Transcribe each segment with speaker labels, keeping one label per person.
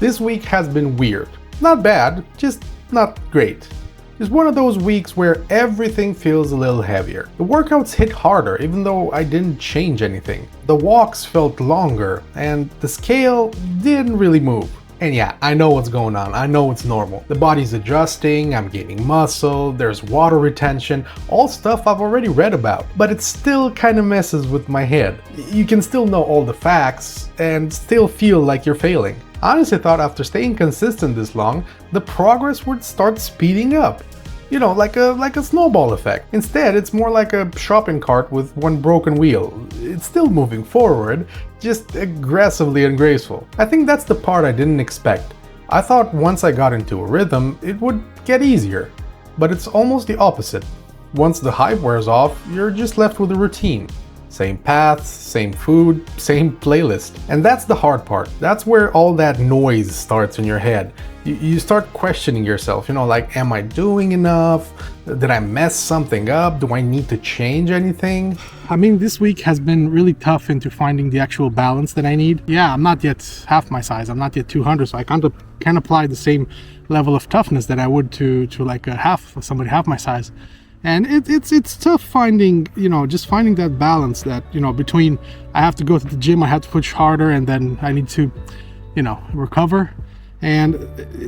Speaker 1: This week has been weird. Not bad, just not great. It's one of those weeks where everything feels a little heavier. The workouts hit harder even though I didn't change anything. The walks felt longer and the scale didn't really move. And yeah, I know what's going on, I know it's normal. The body's adjusting, I'm gaining muscle, there's water retention, all stuff I've already read about. But it still kind of messes with my head. You can still know all the facts and still feel like you're failing. I honestly thought after staying consistent this long, the progress would start speeding up. You know, like a snowball effect. Instead, it's more like a shopping cart with one broken wheel. It's still moving forward, just aggressively ungraceful. I think that's the part I didn't expect. I thought once I got into a rhythm, it would get easier. But it's almost the opposite. Once the hype wears off, you're just left with a routine. Same paths, same food, same playlist. And that's the hard part. That's where all that noise starts in your head. You start questioning yourself, you know, like, am I doing enough? Did I mess something up? Do I need to change anything?
Speaker 2: I mean, this week has been really tough into finding the actual balance that I need. Yeah, I'm not yet half my size. I'm not yet 200, so I can't apply the same level of toughness that I would to like somebody half my size. And it's tough finding, you know, just finding that balance that, you know, between I have to go to the gym, I have to push harder, and then I need to, you know, recover. And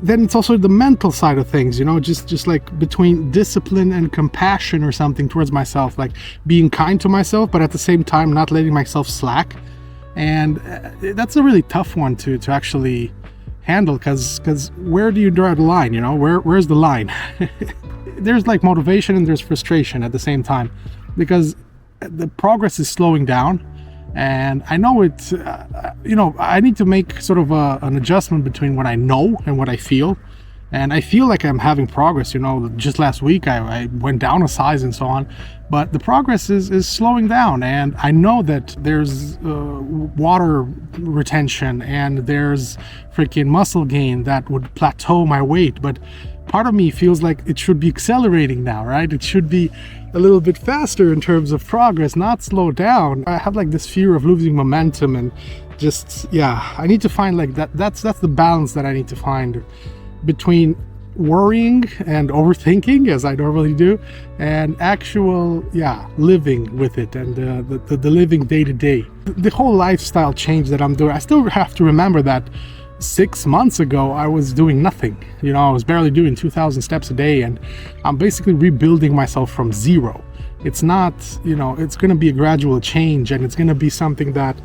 Speaker 2: then it's also the mental side of things, you know, just like between discipline and compassion or something towards myself, like being kind to myself, but at the same time not letting myself slack. And that's a really tough one to actually handle, because where do you draw the line, you know, where's the line? There's like motivation and there's frustration at the same time, because the progress is slowing down. And I know it's, you know, I need to make sort of an adjustment between what I know and what I feel. And I feel like I'm having progress, you know, just last week I went down a size and so on. But the progress is slowing down. And I know that there's water retention and there's freaking muscle gain that would plateau my weight. But part of me feels like it should be accelerating now, right? It should be a little bit faster in terms of progress, not slow down. I have like this fear of losing momentum, and just, yeah, I need to find like that's the balance that I need to find between worrying and overthinking, as I normally do, and actual, yeah, living with it, and the living day to day. The whole lifestyle change that I'm doing, I still have to remember that 6 months ago I was doing nothing. You know, I was barely doing 2,000 steps a day, and I'm basically rebuilding myself from zero. It's not, you know, it's going to be a gradual change, and it's going to be something that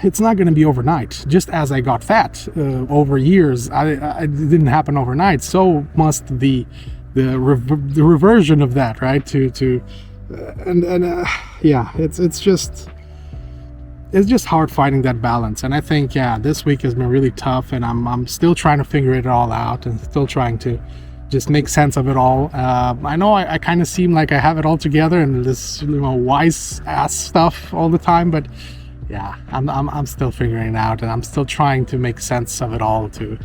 Speaker 2: it's not going to be overnight. Just as I got fat over years, it didn't happen overnight. So must the reversion of that, right? Yeah, it's just hard finding that balance. And I think, yeah, this week has been really tough, and I'm still trying to figure it all out and still trying to just make sense of it all. I know I kind of seem like I have it all together and this, you know, wise ass stuff all the time, but yeah, I'm still figuring it out, and I'm still trying to make sense of it all, to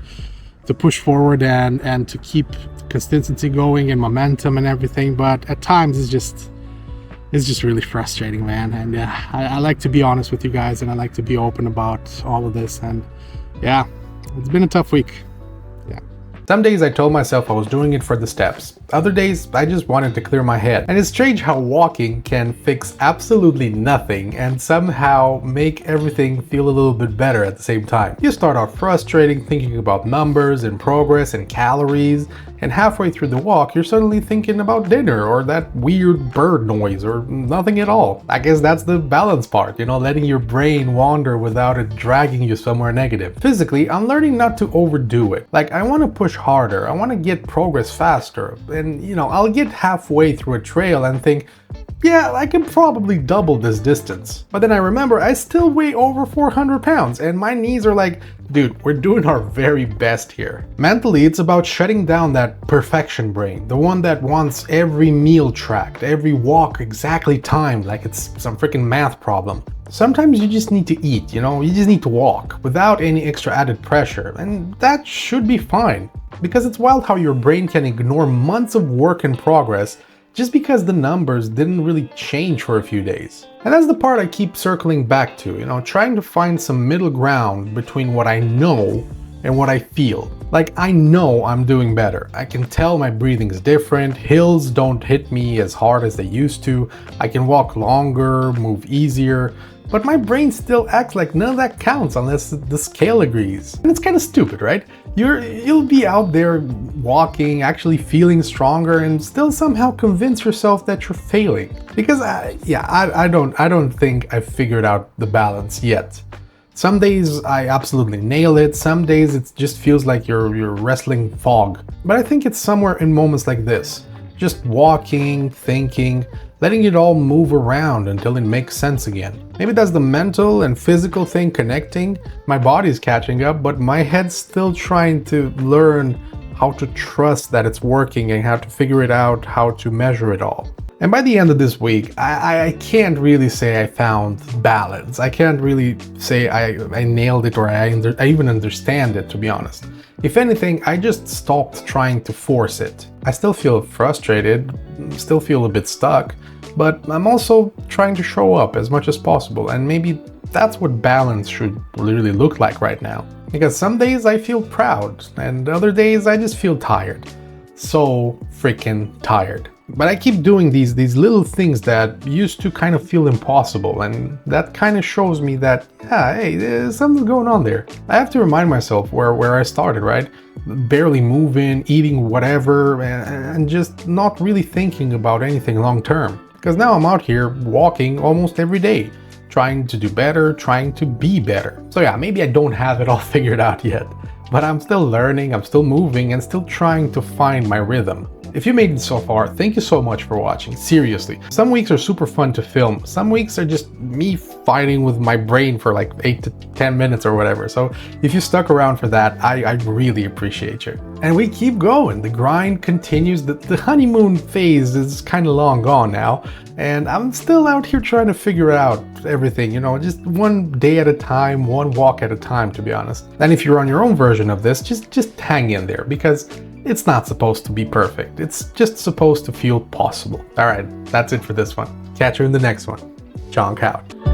Speaker 2: push forward and to keep consistency going and momentum and everything. But at times it's just really frustrating, man. And yeah, I like to be honest with you guys, and I like to be open about all of this. And yeah, it's been a tough week. Yeah.
Speaker 1: Some days I told myself I was doing it for the steps. Other days I just wanted to clear my head. And it's strange how walking can fix absolutely nothing and somehow make everything feel a little bit better at the same time. You start out frustrating, thinking about numbers and progress and calories, and halfway through the walk you're suddenly thinking about dinner or that weird bird noise or nothing at all. I guess that's the balance part, you know, letting your brain wander without it dragging you somewhere negative. Physically, I'm learning not to overdo it. Like, I want to push harder, I want to get progress faster, and you know, I'll get halfway through a trail and think, yeah, I can probably double this distance. But then I remember I still weigh over 400 pounds and my knees are like, dude, we're doing our very best here. Mentally, it's about shutting down that perfection brain, the one that wants every meal tracked, every walk exactly timed like it's some freaking math problem. Sometimes you just need to eat, you know, you just need to walk without any extra added pressure, and that should be fine. Because it's wild how your brain can ignore months of work in progress just because the numbers didn't really change for a few days. And that's the part I keep circling back to, trying to find some middle ground between what I know and what I feel. Like, I know I'm doing better. I can tell my breathing's different, hills don't hit me as hard as they used to, I can walk longer, move easier, but my brain still acts like none of that counts unless the scale agrees. And it's kind of stupid, right? You'll be out there walking, actually feeling stronger, and still somehow convince yourself that you're failing. Because I don't think I've figured out the balance yet. Some days I absolutely nail it, some days it just feels like you're wrestling fog. But I think it's somewhere in moments like this. Just walking, thinking, letting it all move around until it makes sense again. Maybe that's the mental and physical thing connecting. My body's catching up, but my head's still trying to learn how to trust that it's working and how to figure it out, how to measure it all. And by the end of this week, I can't really say I found balance. I can't really say I nailed it or I even understand it, to be honest. If anything, I just stopped trying to force it. I still feel frustrated, still feel a bit stuck, but I'm also trying to show up as much as possible, and maybe that's what balance should really look like right now. Because some days I feel proud, and other days I just feel tired. So freaking tired. But I keep doing these little things that used to kind of feel impossible, and that kind of shows me that, hey, there's something going on there. I have to remind myself where I started, right? Barely moving, eating whatever, and just not really thinking about anything long term. Because now I'm out here walking almost every day, trying to do better, trying to be better. So yeah, maybe I don't have it all figured out yet, but I'm still learning, I'm still moving, and still trying to find my rhythm. If you made it so far, thank you so much for watching, seriously. Some weeks are super fun to film, some weeks are just me fighting with my brain for like 8 to 10 minutes or whatever, so if you stuck around for that, I really appreciate you. And we keep going, the grind continues, the honeymoon phase is kind of long gone now, and I'm still out here trying to figure out everything, just one day at a time, one walk at a time, to be honest. And if you're on your own version of this, just hang in there, because it's not supposed to be perfect. It's just supposed to feel possible. All right, that's it for this one. Catch you in the next one. Chonk out.